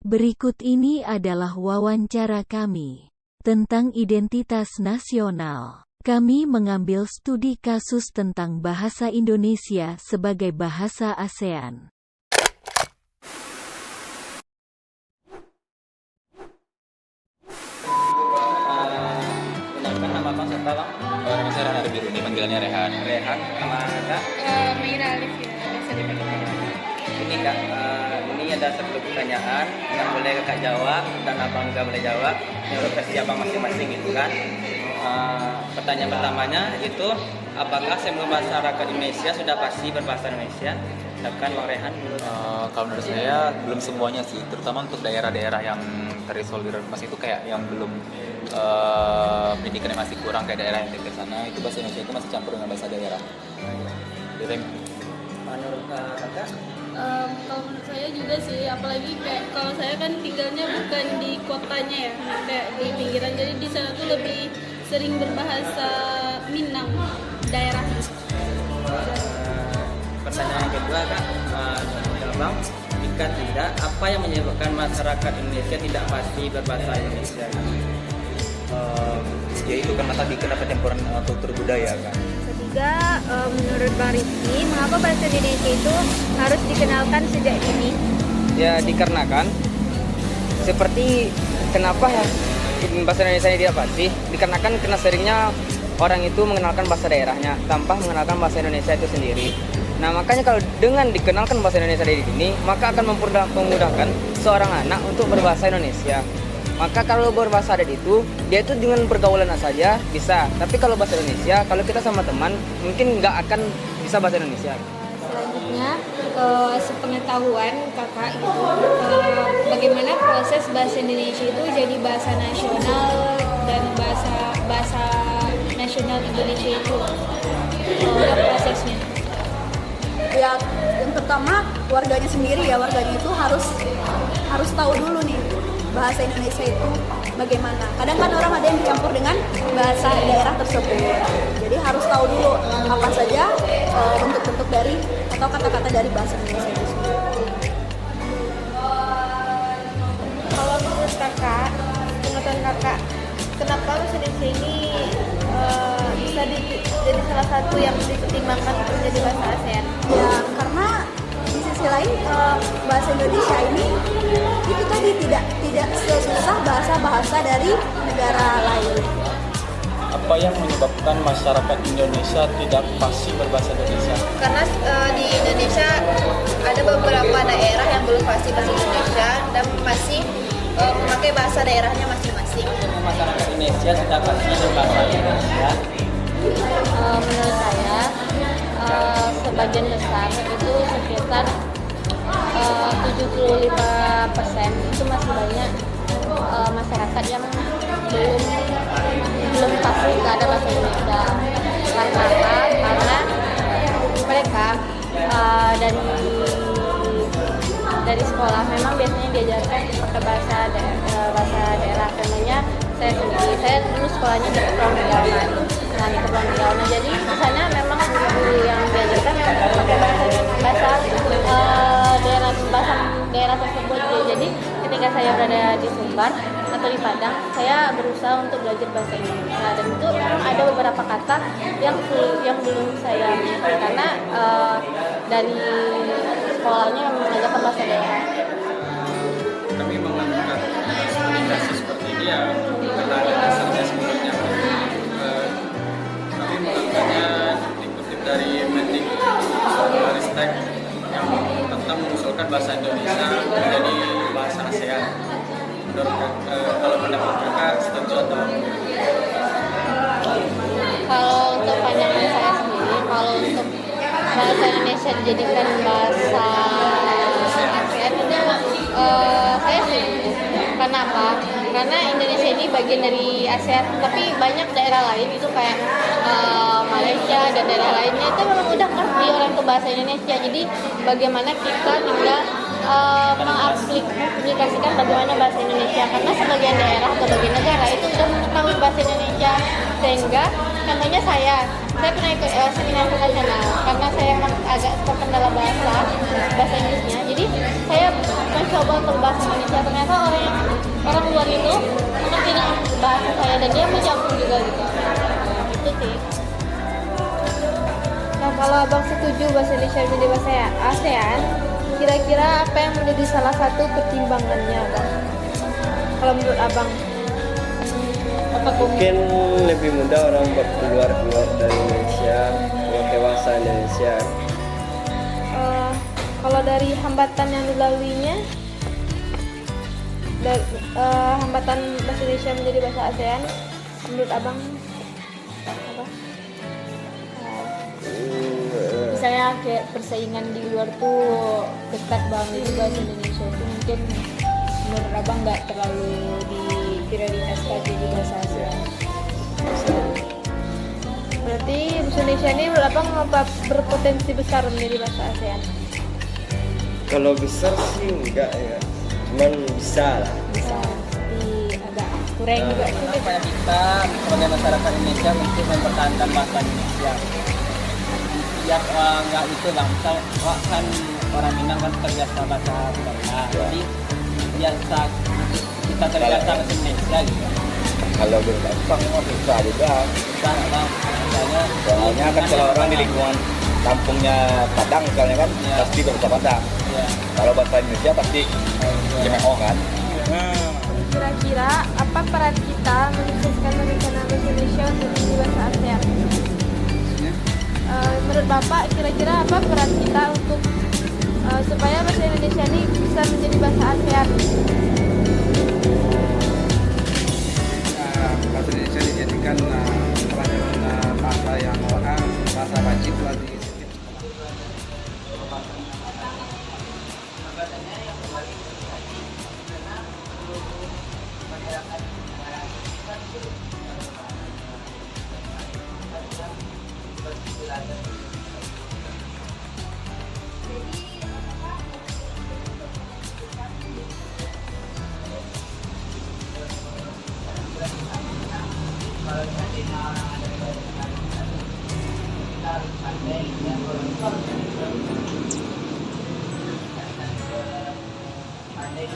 Berikut ini adalah wawancara kami tentang identitas nasional. Kami mengambil studi kasus tentang bahasa Indonesia sebagai bahasa ASEAN. Kenalkan nama Bang siapa Bang? Nama saya Rehan Biru, ini panggilannya Rehan. Rehan, nama Kak? Maira Alif ya, biasa dipanggil. Ini Kak, ini ada satu pertanyaan yang boleh Kakak jawab dan Abang juga boleh jawab menurut versi Abang masing-masing gitu kan. Pertanyaan pertamanya itu, apakah semua masyarakat Indonesia sudah pasti berbahasa Indonesia? Silakan Bang Rehan dulu. Kalau menurut saya belum semuanya sih, terutama untuk daerah-daerah yang terisolir masih itu kayak yang belum pendidikannya masih kurang, kayak daerah yang dekat sana itu bahasa Indonesia itu masih campur dengan bahasa daerah. Jadi Menurut Kakak? Kalau menurut saya juga sih, apalagi kayak kalau saya kan tinggalnya bukan di kotanya ya, kayak di pinggiran, jadi di sana tuh lebih sering berbahasa Minang daerahnya. Pertanyaan yang kedua Kak, Bang, jika tidak, apa yang menyebabkan masyarakat Indonesia tidak pasti berbahasa Indonesia? yaitu karena tadi kenapa campuran kultur budaya kan. Ketiga, menurut Bang Rizky, mengapa bahasa Indonesia itu harus dikenalkan sejak dini? Ya dikarenakan seperti kenapa bahasa Indonesia ini tidak pasti, dikarenakan karena seringnya orang itu mengenalkan bahasa daerahnya tanpa mengenalkan bahasa Indonesia itu sendiri. Nah makanya kalau dengan dikenalkan bahasa Indonesia dari dini, maka akan memudahkan seorang anak untuk berbahasa Indonesia. Maka kalau berbahasa adat itu, dia itu dengan pergaulan saja bisa. Tapi kalau bahasa Indonesia, kalau kita sama teman, mungkin nggak akan bisa bahasa Indonesia. Selanjutnya, sepengetahuan kakak gitu, bagaimana proses bahasa Indonesia itu jadi bahasa nasional dan bahasa nasional Indonesia itu, prosesnya. Ya, yang pertama warganya sendiri ya, warganya itu harus tahu dulu nih bahasa Indonesia itu bagaimana. Kadang kan orang ada yang dicampur dengan bahasa daerah tersebut. Jadi harus tahu dulu apa saja bentuk-bentuk dari atau kata-kata dari bahasa Indonesia itu sendiri. Kalau menurut kakak, pengetahuan kakak, kenapa bahasa Indonesia ini bisa jadi salah satu yang dipertimbangkan untuk menjadi bahasa ASEAN? Ya, karena di sisi lain bahasa Indonesia ini itu tadi tidak sesusah bahasa-bahasa dari negara lain. Apa yang menyebabkan masyarakat Indonesia tidak pasti berbahasa Indonesia? Karena di Indonesia ada beberapa daerah yang belum pasti bahasa Indonesia dan masih memakai bahasa daerahnya masing-masing. Masyarakat Indonesia sudah pasti berbahasa Indonesia. Menurut saya sebagian besar itu sekitar 75% itu masih banyak masyarakat yang belum pasti keadaan bahasa Indonesia. Karena apa? Karena mereka dari sekolah memang biasanya diajarkan pakai bahasa daerah. Contohnya saya dulu sekolahnya di Kepulauan Riau kan. Nah di Kepulauan Riau, jadi di sana memang guru yang diajarkan memang pakai bahasa daerah tersebut. Jadi ketika saya berada di Sumbar atau di Padang, saya berusaha untuk belajar bahasa Indonesia, dan itu memang ada beberapa kata yang belum saya mengerti karena dari sekolahnya mengajarkan bahasa daerah. Kami melakukan komunikasi seperti ini ya karena ada dasarnya sebelumnya. Kami melakukannya dikutip dari Mendikbudristek yang tentang mengusulkan bahasa Indonesia menjadi bahasa ASEAN. Menurut kalau pendapat kakak setuju atau? Kalau untuk pandangan saya sendiri, kalau untuk bahasa Indonesia dijadikan bahasa ASEAN itu saya setuju. Kenapa? Karena Indonesia ini bagian dari ASEAN, tapi banyak daerah lain itu kayak Malaysia dan daerah lainnya itu memang udah ngerti orang ke bahasa Indonesia. Jadi bagaimana kita tinggal mengaplikasikan bagaimana bahasa Indonesia, karena sebagian daerah atau bagian negara itu sudah mengetahui bahasa Indonesia, sehingga contohnya saya pernah ikut seminar internasional karena saya agak terkendala bahasa Inggrisnya, jadi saya mencoba untuk bahasa Indonesia. Ternyata bahasa saya dan dia mencampur juga gitu. Itu sih. Nah, kalau abang setuju bahasa Indonesia menjadi bahasa ASEAN, kira-kira apa yang menjadi salah satu pertimbangannya, Bang? Kalau menurut abang, apa Mungkin lebih mudah orang keluar dari Indonesia memakai bahasa Indonesia. Kalau dari hambatan yang dilaluinya, hambatan bahasa Indonesia menjadi bahasa ASEAN, menurut abang apa? Misalnya kayak persaingan di luar tuh ketat banget di bahasa Indonesia itu mungkin menurut abang nggak terlalu diprioritaskan jadi bahasa ASEAN. Berarti bahasa Indonesia ini menurut abang apa berpotensi besar menjadi bahasa ASEAN? Kalau besar sih enggak ya, cuman bisa lah. Bisa, tapi agak kurang juga sih. Supaya kita sebagai masyarakat Indonesia untuk mempertahankan bahasa Indonesia. Ya nggak itu lah, misal kan orang Minang kan terbiasa bahasa Sunda, jadi biasa kita terbiasa bahasa Indonesia gitu. Kalau bergampang mah susah juga. Susah bang, misalnya Soalnya kan kalau orang di lingkungan kampungnya Padang misalnya kan pasti berbahasa Padang. ya, Kalau bahasa Indonesia pasti Cemeo kan. Kira-kira apa peran kita menyukseskan rencana bahasa Indonesia untuk menjadi bahasa ASEAN? Menurut Bapak, kira-kira apa peran kita untuk supaya bahasa Indonesia ini bisa menjadi bahasa ASEAN? Bahasa Indonesia dijadikan pelajaran bahasa yang orang bahasa wajib lah di Pandai